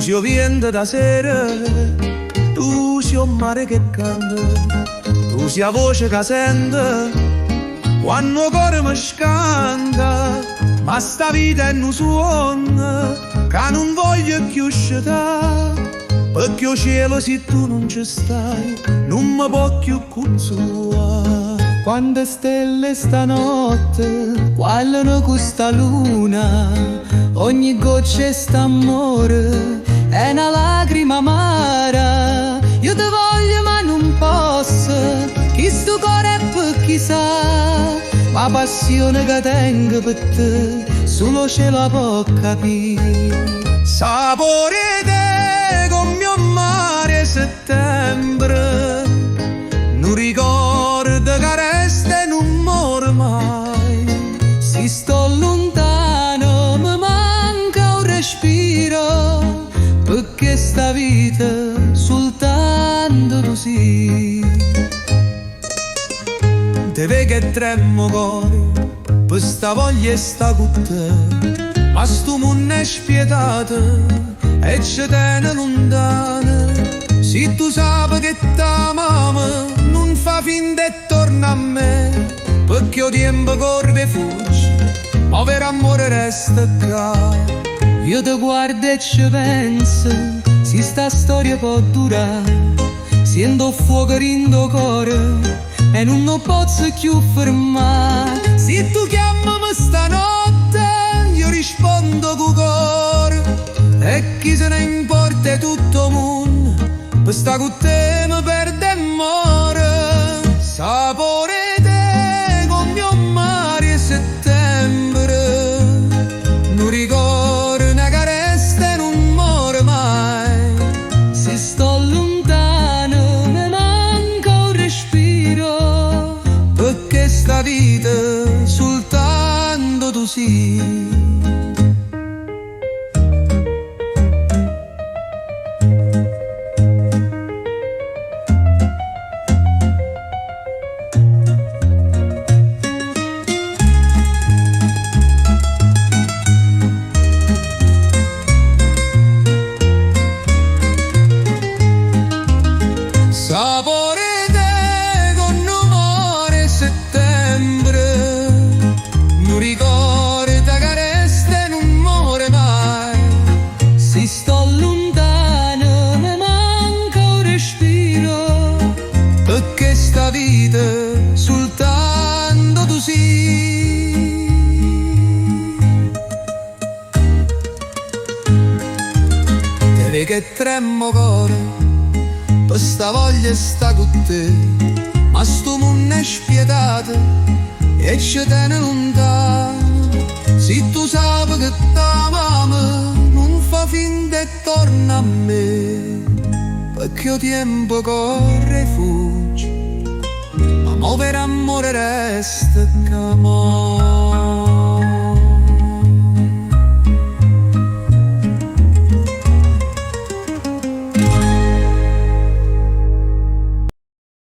si vento da sera, tu sei un mare che canta, tu sei la voce che sente, quando il cuore mi scanta, ma sta vita è un suono, che non voglio più uscire, perché il cielo se tu non ci stai, non mi può più consolare. Quante stelle stanotte, quale questa luna, ogni goccia sta amore, è una lacrima amara. Io ti voglio ma non posso, chi sto cuore è per chissà, ma passione che tengo per te, solo ce la può capire. Sapore te con mio mare settembre, non ricordo che resta e non muore mai. Se sto lontano mi manca un respiro, perché sta vita soltanto così. Te vedo che tremo cuore, per sta voglia e sta con te, ma sto mondo è spietato e ci tiene lontano. Se tu sapi che t'amamo, non fa finta e torna a me, perché il tempo corre e fugge, ma vero amore resta qua. Io ti guardo e ci penso, se sta storia può durare, sento fuoco in tuo cuore e non lo posso più fermare. Se tu chiamami stanotte, io rispondo con cuore, e chi se ne importa tutto il mondo, per sta con te mi perde e muore. Sapore te con mio mare e settembre, non ricordo una carezza e non muore mai. Se sto lontano mi manca un respiro, perché sta vita soltanto tu sì. Sapore te con amore e settembre, non ricordo che resta e non muore mai. Se sto lontano mi manca un respiro, perché sta vita soltanto tu sì. Te vedo che tremo cuore, per sta voglia sta con te, ma sto mondo è spietato e ci tiene lontano. Se tu sapi che t'amamo, non fa finta e torna a me, perché il tempo corre e fugge, ma per amore resta che amore.